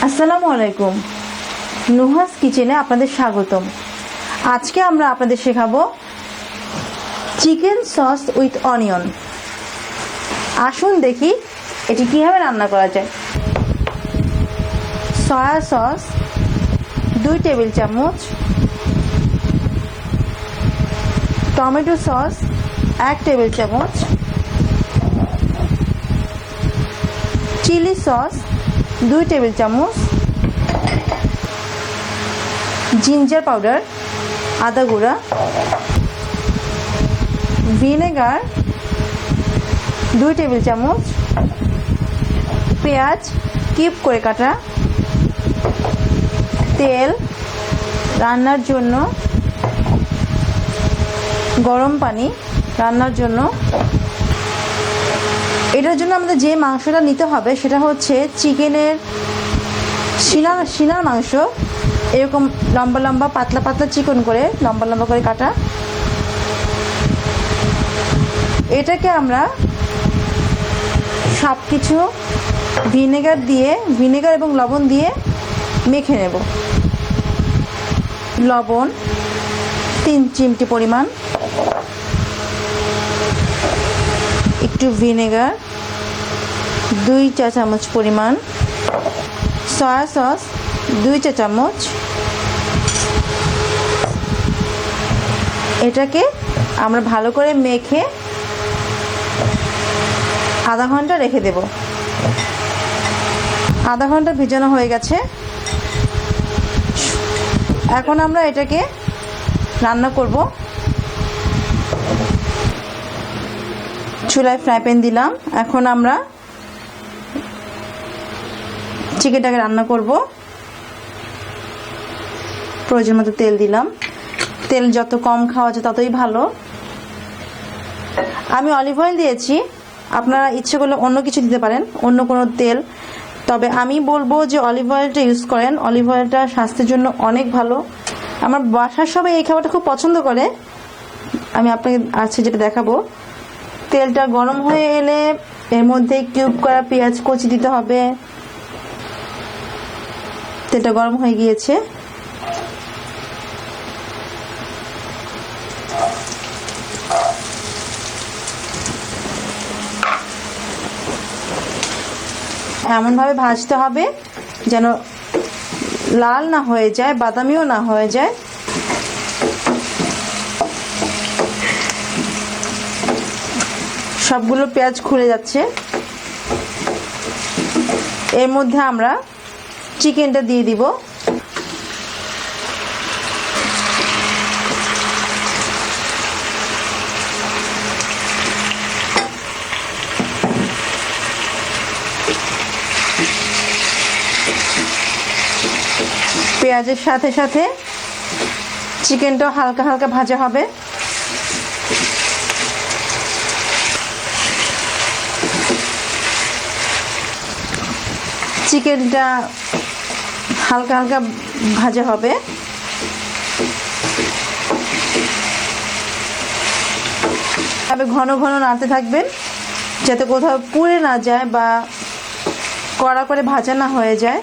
আসসালামু আলাইকুম, নুহাস কিচেনে আপনাদের স্বাগতম। আজকে আমরা আপনাদের শেখাবো চিকেন সস উইথ অনিয়ন। আসুন দেখি এটি কিভাবে রান্না করা যায়। সয়া সস 2 টেবিল চামচ, টমেটো সস 1 টেবিল চামচ, চিলি সস 2 টেবিল চামচ, জিঞ্জার পাউডার আদা গুঁড়া, ভিনেগার 2 টেবিল চামচ, পেঁয়াজ কিউব করে কাটা, তেল রান্নার জন্য, গরম পানি রান্নার জন্য। এটার জন্য আমাদের যে মাংসটা নিতে হবে সেটা হচ্ছে চিকেনের সিনার মাংস। এরকম লম্বা লম্বা পাতলা পাতলা চিকন করে লম্বা লম্বা করে কাটা। এটাকে আমরা সব কিছু ভিনেগার এবং লবণ দিয়ে মেখে নেব। লবণ 3 চিমটি পরিমাণ, একটু ভিনেগার 2 চা চামচ পরিমাণ, সয়া সস 2 চা চামচ। এটাকে আমরা ভালো করে মেখে আধা ঘন্টা রেখে দেব। আধা ঘন্টা ভিজানো হয়ে গেছে। এখন আমরা এটাকে রান্না করব। চুলায় ফ্রাই প্যান দিলাম। এখন আমরা চিকেনটাকে রান্না করব। প্রয়োজন মতো তেল দিলাম। তেল যত কম খাওয়া যায় ততই ভালো। আমি অলিভ অয়েল দিয়েছি, আপনারা ইচ্ছে করলে অন্য কিছু দিতে পারেন, অন্য কোনো তেল। তবে আমি বলবো যে অলিভ অয়েলটা ইউজ করেন। অলিভ অয়েলটা স্বাস্থ্যের জন্য অনেক ভালো। আমার বাসার সবাই এই খাবারটা খুব পছন্দ করে। আমি আপনাকে আজকে যেটা দেখাবো, তেলটা গরম হয়ে এলে এর মধ্যে কিউব করা পেঁয়াজ কুচি দিতে হবে। তেলটা গরম হয়ে গিয়েছে। এমনভাবে ভাজতে হবে যেন লাল না হয়ে যায়, বাদামিও না হয়ে যায়। সবগুলো পেঁয়াজ খুলে যাচ্ছে। এর মধ্যে আমরা চিকেনটা দিয়ে দিব। পেঁয়াজের সাথে সাথে চিকেনটাও হালকা হালকা ভাজা হবে। চিকেনটা হালকা হালকা ভাজা হবে। তবে ঘন ঘন নাড়তে থাকবেন যাতে কোথাও পুড়ে না যায় বা কড়া করে ভাজা না হয়ে যায়।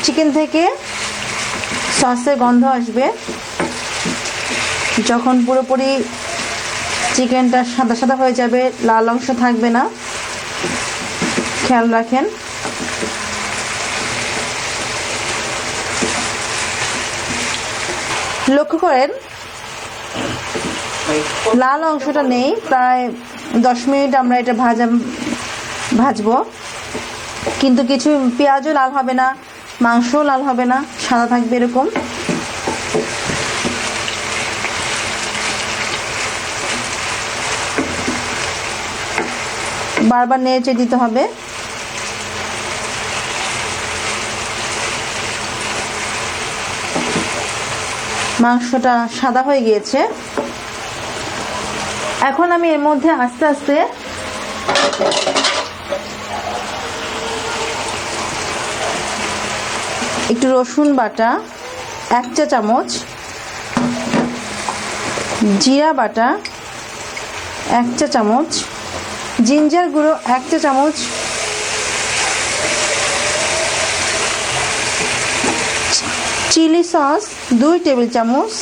চিকেন থেকে সসের গন্ধ আসবে। যখন পুরোপুরি চিকেনটা সাদা সাদা হয়ে যাবে, লাল অংশ থাকবে না, খেয়াল রাখেন। লক্ষ্য করেন লাল অংশটা নেই। প্রায় 10 মিনিট আমরা এটা ভাজবো, কিন্তু কিছু পেঁয়াজও লাল হবে না, মাংসও লাল হবে না, সাদা থাকবে এরকম। বারবার নেড়ে দিতে হবে। মাংসটা সাদা হয়ে গিয়েছে। এখন আমি এর মধ্যে আস্তে আস্তে একটু রসুন বাটা 1 চা চামচ, জিরা বাটা 1 চা চামচ, জিঞ্জার গুঁড়ো 1 চা চামচ, চিলি সস 2 টেবিল চামচ,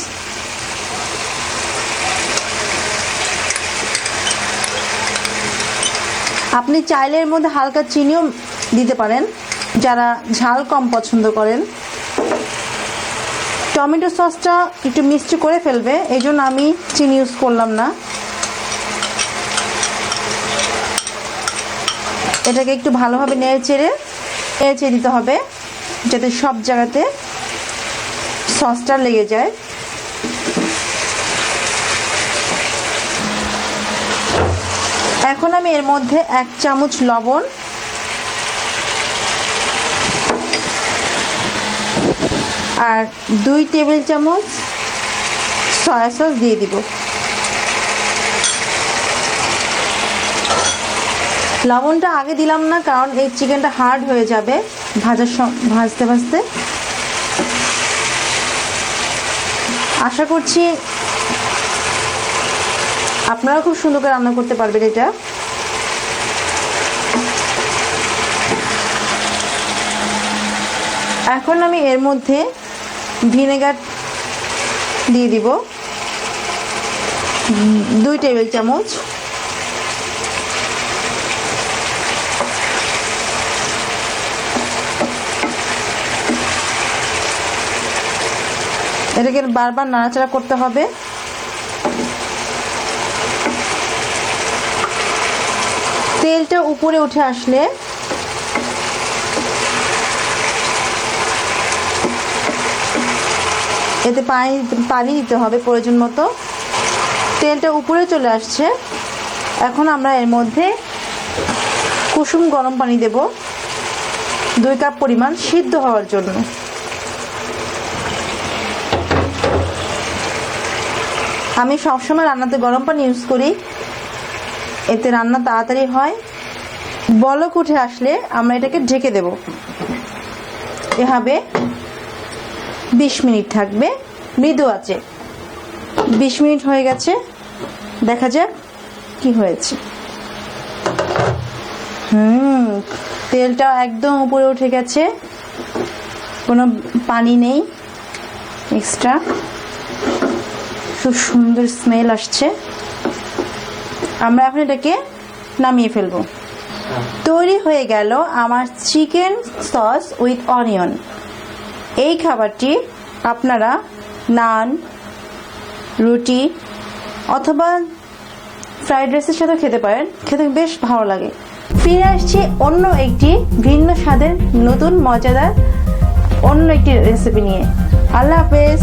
আপনি চাইলে এর মধ্যে হালকা চিনিও দিতে পারেন যারা ঝাল কম পছন্দ করেন। টমেটো সসটা একটু মিষ্টি করে ফেলবে, এই জন্য আমি চিনি ইউজ করলাম না। এটাকে একটু ভালোভাবে নেড়ে চেড়ে দিতে হবে যাতে সব জায়গাতে সসটা লেগে যায়। এখন আমি এর মধ্যে 1 চামচ লবণ আর 2 টেবিল চামচ সয়া সস দিয়ে দিব। লবণটা আগে দিলাম না কারণ এই চিকেনটা হার্ড হয়ে যাবে ভাজতে ভাজতে। আশা করছি আপনারা খুব সুন্দর করে রান্না করতে পারবেন এটা। এখন আমি এর মধ্যে ভিনেগার দিয়ে দিব 2 টেবিল চামচ, এটাকে বারবার নাড়াচাড়া করতে হবে। তেলটা উপরে উঠে আসলে এতে পানি দিতে হবে প্রয়োজন মতো। তেলটা উপরে চলে আসছে, এখন আমরা এর মধ্যে কুসুম গরম পানি দেব 2 কাপ পরিমাণ সিদ্ধ হওয়ার জন্য। আমি সবসময় রান্নাতে গরম পানি ইউজ করি, এতে রান্না তাড়াতাড়ি হয়। বলক উঠে আসলে আমরা এটাকে ঢেকে দেব, এভাবে 20 মিনিট থাকবে মৃদু আঁচে। 20 মিনিট হয়ে গেছে, দেখা যাক কি হয়েছে। তেলটা একদম উপরে উঠে গেছে, কোনো পানি নেই এক্সট্রা, খুব সুন্দর স্মেল আসছে। আমরা এখন এটাকে নামিয়ে ফেলবো। তৈরি হয়ে গেল আমার চিকেন সস উইথ অনিয়ন। এই খাবারটি আপনারা নান, রুটি অথবা ফ্রাইড রাইসের সাথে খেতে পারেন, খেতে বেশ ভালো লাগে। ফিরে আসছি অন্য একটি ভিন্ন স্বাদের নতুন মজাদার অন্য একটি রেসিপি নিয়ে। আল্লাহ হাফেজ।